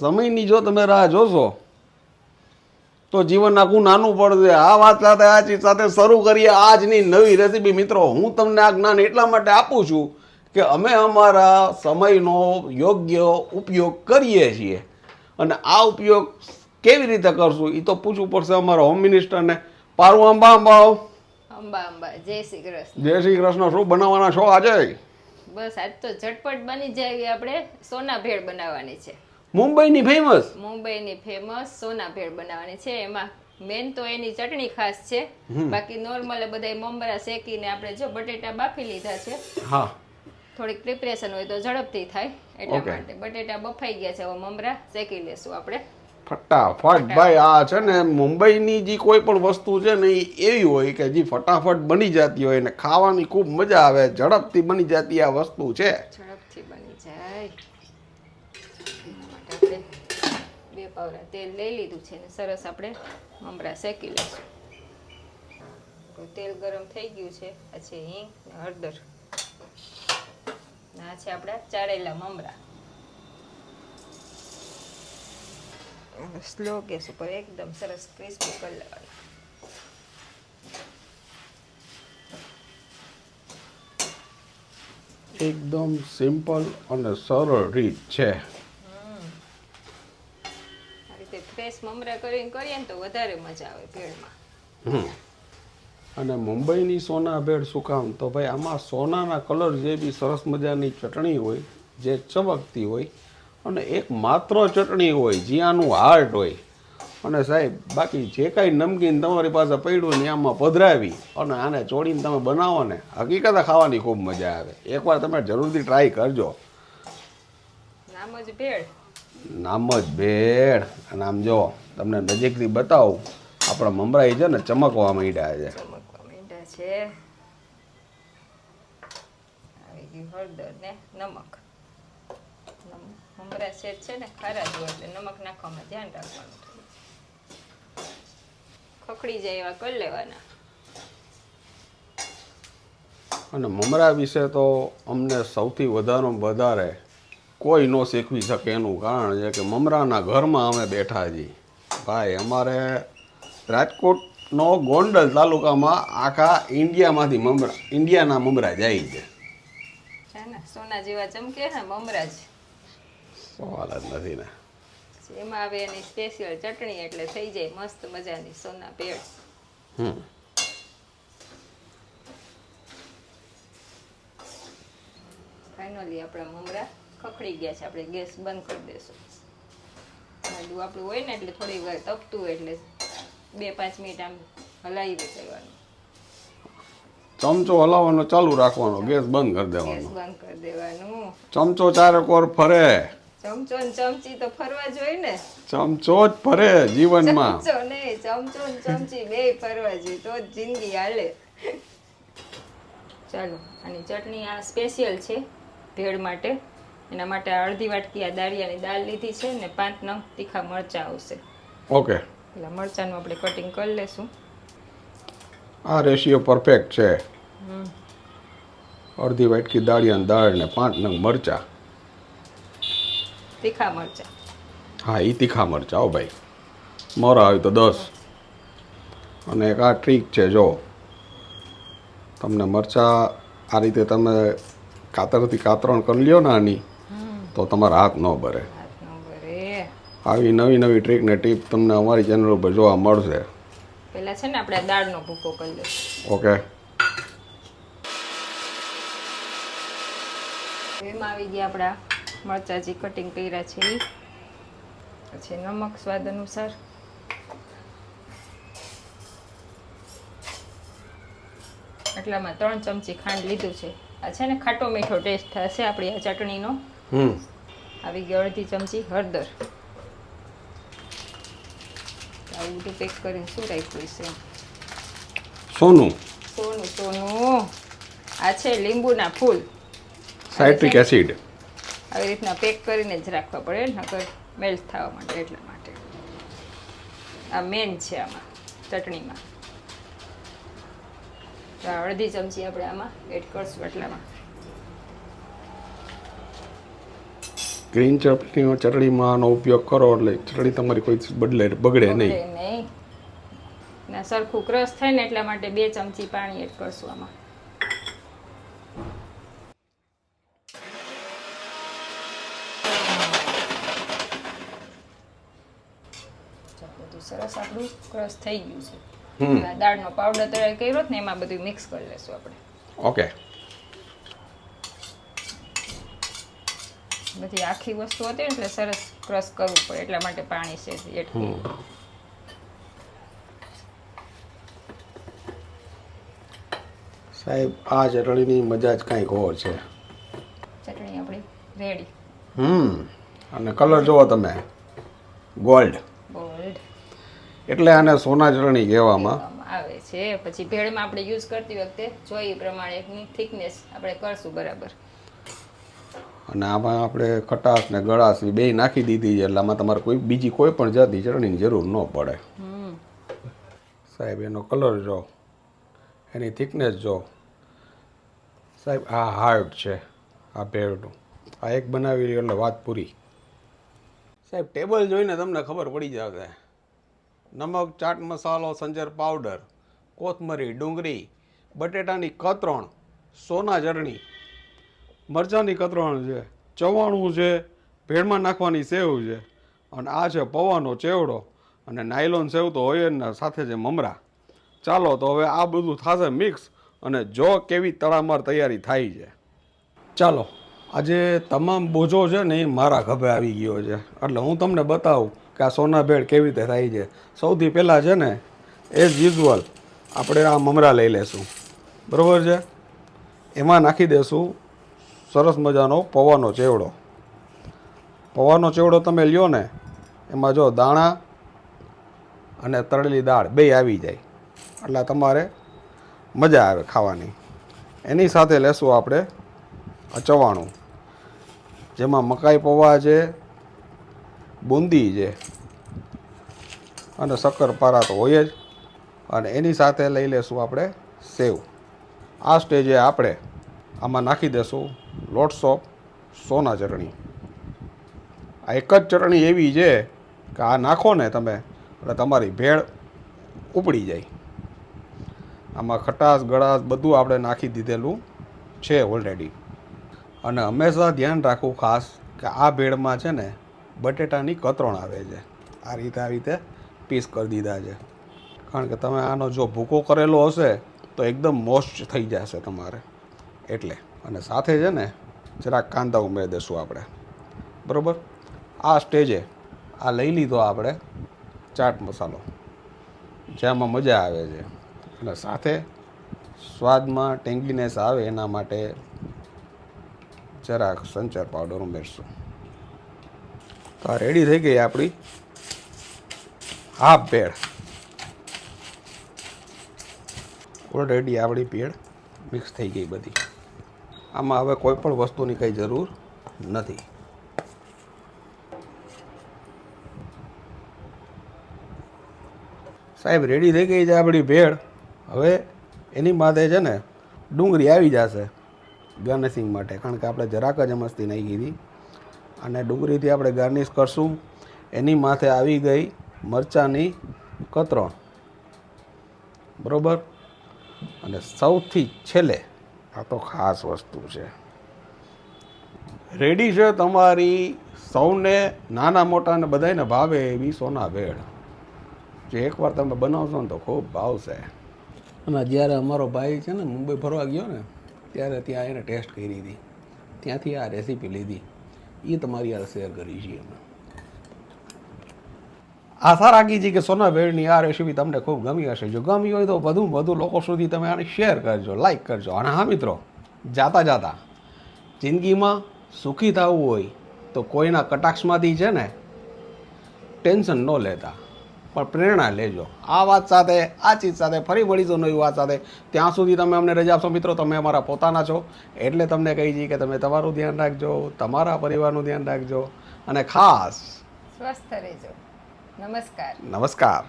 સમયની જો તમે રાહ જોશો તો જીવન આખું નાનું પડશે. આ વાત સાથે આ ચીજ સાથે શરૂ કરીએ આજની નવી રેસીપી. મિત્રો, હું તમને આ જ્ઞાન એટલા માટે આપું છું કે અમે અમારા સમયનો યોગ્ય ઉપયોગ કરીએ છીએ, અને આ ઉપયોગ કેવી રીતે કરશું એ તો પૂછવું પડશે અમારા હોમ મિનિસ્ટરને. પારું અંબા અંબાઓ. અંબા અંબા. જય શ્રી કૃષ્ણ. જય શ્રી કૃષ્ણ. શું બનાવવાના છો આજે? બસ આજ તો ઝટપટ બની જાય. આપણે સોના ભેળ બનાવવાની છે. મુંબઈની ફેમસ. મુંબઈની ફેમસ સોના ભેળ બનાવવાની છે. એમાં મેન તો એની ચટણી ખાસ છે. બાકી નોર્મલ બધા મમરા શેકીને આપણે જો બટેટા બાફી લીધા છે. હા, થોડીક પ્રિપરેશન હોય તો ઝડપથી થાય એટલા માટે બટેટા બફાઈ ગયા છે. હવે મમરા શેકી લેશું આપણે ફટાફટ. ભાઈ, આ છે ને મુંબઈની જે કોઈ પણ વસ્તુ છે ને એ એવી હોય કે જે ફટાફટ બની જતી હોય ને ખાવાની ખૂબ મજા આવે. ઝડપથી બની જતી આ વસ્તુ છે. ઝડપથી બની જાય એના માટે આપણે 2 પાવડા તેલ લઈ લીધું છે ને સરસ આપણે મમરા શેકી લઈશું. તો તેલ ગરમ થઈ ગયું છે. પછી હિંગ ને હળદર, આ છે આપણા ચાળેલા મમરા. સ્લો ગેસ ઉપર એકદમ સરસ ક્રિસ્પી કરી લેવાનું. એકદમ સિમ્પલ અને સરળ રીત છે. આ રીતે ફ્રેશ મમરા કરીને કરીએ ને તો વધારે મજા આવે ભેળમાં. અને મુંબઈની સોના ભેળ શું કામ? તો ભાઈ આમાં સોનાના કલર જે બી સરસ મજાની ચટણી હોય જે ચમકતી હોય, અને એક માત્ર ચટણી હોય જે આનું હાર્ટ હોય. અને સાહેબ, બાકી જે કાંઈ નમકીન તમારી પાસે પડ્યું ને આમાં પધરાવી અને આને ચોળીને તમે બનાવો ને, હકીકત ખાવાની ખૂબ મજા આવે. એકવાર તમે જરૂરથી ટ્રાય કરજો. નામ જ ભેળ. નામ જ ભેળ. અને આમ જો તમને નજીકથી બતાવું, આપણા મમરાઈ છે ને ચમકવા માંડ્યા છે. ચમકવા માંડ્યા છે. આવી ગયું હળદર ને નમક. મમરા સેજ છે ને ખારા જ હોય એટલે નમક નાખવામાં ધ્યાન રાખવાનું. ખખડી જાય એવા કરી લેવાના. અને મમરા વિશે તો અમને સૌથી વધારે કોઈ ન શીખવી શકે એનું કારણ છે કે મમરાના ઘરમાં અમે બેઠા છીએ. ભાઈ, અમારે રાજકોટનો ગોંડલ તાલુકામાં આખા ઇન્ડિયાના મમરા જાય છે. સોના જેવા ચમકે ને મમરા જ. સવાલ જ નથી ને. એમાં આવે એની સ્પેશિયલ ચટણી એટલે થઈ જાય મસ્ત મજાની સોના ભેળ. ફાઇનલી આપણા મમરા ખખડી ગયા છે. આપણે ગેસ બંધ કરી દઈશું. આદું આપણું હોય ને એટલે થોડી વાર તપતું હોય એટલે 2-5 મિનિટ આમ હલાવી દેવાનું. ચમચો હલાવવાનો ચાલુ રાખવાનો, ગેસ બંધ કરી દેવાનો. ગેસ બંધ કરી દેવાનું. ચમચો ચારેક વાર ફરે. ચમચો ને ચમચી તો ફરવા જોઈએ ને. ચમચો જ ફરે જીવનમાં. ચમચો નહીં, ચમચો ને ચમચી બે ફરવા જોઈએ તો જ જિંદગી હાલે. ચાલો, આની ચટણી આ સ્પેશિયલ છે ભેળ માટે. એના માટે અડધી વાટકી આ દાળિયાની દાળ લીધી છે ને 5 નંગ તીખા મરચાં આવશે. ઓકે. એટલે મરચાંનું આપણે કટિંગ કરી લેશું. આ રેશિયો પરફેક્ટ છે. અડધી વાટકી દાળિયાની દાળ ને 5 નંગ મરચાં. તીખા મરચાં. હા, એ તીખા મરચાં. હો ભાઈ, મોરા આવી તો 10. અને એક આ ટ્રીક છે, જો તમને મરચાં આ રીતે તમે કાતરથી કાતરણ કરી લ્યો ને આની, તો તમારા હાથ ન ભરે. આવી નવી ટ્રીક ને ટીપ તમને અમારી ચેનલ ઉપર જોવા મળશે. પહેલા છે ને આપણે દાળનો ભૂકો કરી લઈશું. ઓકે. એમાં આવી ગયા આપણા મરચાં જે કટિંગ કર્યા છે એ. પછી નમક સ્વાદ અનુસાર. એટલામાં 3 ચમચી ખાંડ લીધું છે. આ છે ને ખાટો મીઠો ટેસ્ટ થશે આપણી આ ચટણીનો. આવી ગઈ અડધી ચમચી હળદર. આવું બધું પેક કરીને શું રાખ્યું છે? સોનું. આ છે લીંબુના ફૂલ. Citric acid. આવી રીતના પેક કરીને જ રાખવા પડે નકર મેલ્ટ થવા માટે. એટલા માટે આ મેન છે આમાં ચટણીમાં. અડધી ચમચી આપણે આમાં એડ કરશું. એટલામાં ગ્રીન ચટણીમાં આનો ઉપયોગ કરો એટલે ચટણી તમારી કોઈ બગડે નહીં. નહીં ના સરખું ક્રશ થાય ને એટલા માટે 2 ચમચી પાણી એડ કરશું આમાં. બધું સરસ આપણું ક્રશ થઈ ગયું છે. દાળનો પાવડર તૈયાર કર્યો ને એમાં બધું મિક્સ કરી લેશું આપણે. ઓકે. બધી આખી વસ્તુ હતી ને એટલે સરસ ક્રશ કરવું પડે એટલા માટે પાણી છે એડ કર્યું. સાહેબ આ ચટણીની મજા જ કાંઈક ઓર છે. ચટણી આપણી રેડી. અને કલર જુઓ તમે, ગોલ્ડ. ગોલ્ડ એટલે આને સોના ચટણી કહેવામાં આવે છે. પછી ભેળમાં આપણે યુઝ કરતી વખતે જોઈ પ્રમાણે એકની થિકનેસ આપણે કરશું બરાબર. અને આમાં આપણે ખટાશ ને ગળાશ બે નાખી દીધી છે એટલે આમાં તમારે બીજી કોઈ પણ જાતની ચટણીની જરૂર ન પડે. સાહેબ એનો કલર જો, એની થિકનેસ જો. સાહેબ આ હાર્ડ છે આ ભેળનું. આ એક બનાવી રહ્યો એટલે વાત પૂરી. સાહેબ ટેબલ જોઈને તમને ખબર પડી જશે. નમક, ચાટ મસાલો, સંચર પાવડર, કોથમરી, ડુંગળી, બટેટાની કતરણ, સોના ચટણી, મરચાંની કતરણ છે, ચવાણું છે, ભેળમાં નાખવાની સેવ છે, અને આ છે પૌવાનો ચેવડો, અને નાયલોન સેવ તો હોય જ ને, સાથે છે મમરા. ચાલો તો હવે આ બધું થશે મિક્સ અને જો કેવી તડામાર તૈયારી થાય છે. ચાલો આજે તમામ બોજો છે ને એ મારા ખભે આવી ગયો છે એટલે હું તમને બતાવું કે આ સોના ભેળ કેવી રીતે થાય છે. સૌથી પહેલાં છે ને એઝ યુઝ્યુઅલ આપણે આ મમરા લઈ લેશું, બરાબર છે. એમાં નાખી દેશું સરસ મજાનો પૌવાનો ચેવડો. પૌવાનો ચેવડો તમે લ્યો ને એમાં જો દાણા અને તળેલી દાળ બે આવી જાય એટલે તમારે મજા આવે ખાવાની. એની સાથે લેશું આપણે આ ચવાણું, જેમાં મકાઈ પૌવા છે, બુંદી છે અને શક્કરપારા તો હોય જ. અને એની સાથે લઈ લેશું આપણે સેવ. આ સ્ટેજે આપણે આમાં નાખી દેશું લોટ્સ ઓફ સોના ચટણી. આ એક જ ચટણી એવી છે કે આ નાખો ને તમે એટલે તમારી ભેળ ઉપડી જાય. આમાં ખટાશ ગળાશ બધું આપણે નાખી દીધેલું છે ઓલરેડી. અને હંમેશા ધ્યાન રાખવું ખાસ કે આ ભેળમાં છે ને બટેટાની કતરણ આવે છે. આ રીતે પીસ કરી દીધા છે, કારણ કે તમે આનો જો ભૂકો કરેલો હશે તો એકદમ મોસ્ટ થઈ જશે તમારે એટલે. અને સાથે છે ને જરાક કાંદા ઉમેરી દઈશું આપણે, બરાબર. આ સ્ટેજે આ લઈ લીધો આપણે ચાટ મસાલો, જેમાં મજા આવે છે. અને સાથે સ્વાદમાં ટેંગીનેસ આવે એના માટે જરાક સંચર પાવડર ઉમેરશું. તો આ રેડી થઈ ગઈ આપણી હાફ ભેળ. ઓલરેડી આપણી ભેળ મિક્સ થઈ ગઈ બધી. આમાં હવે કોઈ પણ વસ્તુની કંઈ જરૂર નથી. સાહેબ રેડી થઈ ગઈ છે આપણી ભેળ. હવે એની માથે છે ને ડુંગળી આવી જશે ગાર્નિશિંગ માટે, કારણ કે આપણે જરાક જ મસ્તી નાખી હતી. અને ડુંગળીથી આપણે ગાર્નિશ કરશું. એની માથે આવી ગઈ મરચાંની કતરણ, બરાબર. અને સૌથી છેલ્લે આ તો ખાસ વસ્તુ છે, રેડી છે તમારી સૌને નાના મોટાને બધાને ભાવે એવી સોના ભેળ, જે એકવાર તમે બનાવશો ને તો ખૂબ ભાવશે. અને જ્યારે અમારો ભાઈ છે ને મુંબઈ ફરવા ગયો ને ત્યારે ત્યાં એને ટેસ્ટ કરી હતી, ત્યાંથી આ રેસીપી લીધી, એ તમારી યાર શેર કરી છે અમે. આશા રાખી છે કે સોના ભેળની આ રેસીપી તમને ખૂબ ગમી હશે. જો ગમી હોય તો વધુ લોકો સુધી તમે આને શેર કરજો, લાઈક કરજો. અને હા મિત્રો, જાતા જિંદગીમાં સુખી થવું હોય તો કોઈના કટાક્ષમાંથી છે ને ટેન્શન ન લેતા, પણ પ્રેરણા લેજો. આ વાત સાથે, આ ચીજ સાથે ફરી મળીશું નવી વાત સાથે. ત્યાં સુધી તમે અમને રજા આપશો મિત્રો. તમે અમારા પોતાના છો એટલે તમને કહી છીએ કે તમે તમારું ધ્યાન રાખજો, તમારા પરિવારનું ધ્યાન રાખજો અને ખાસ સ્વસ્થ રહેજો. નમસ્કાર. નમસ્કાર.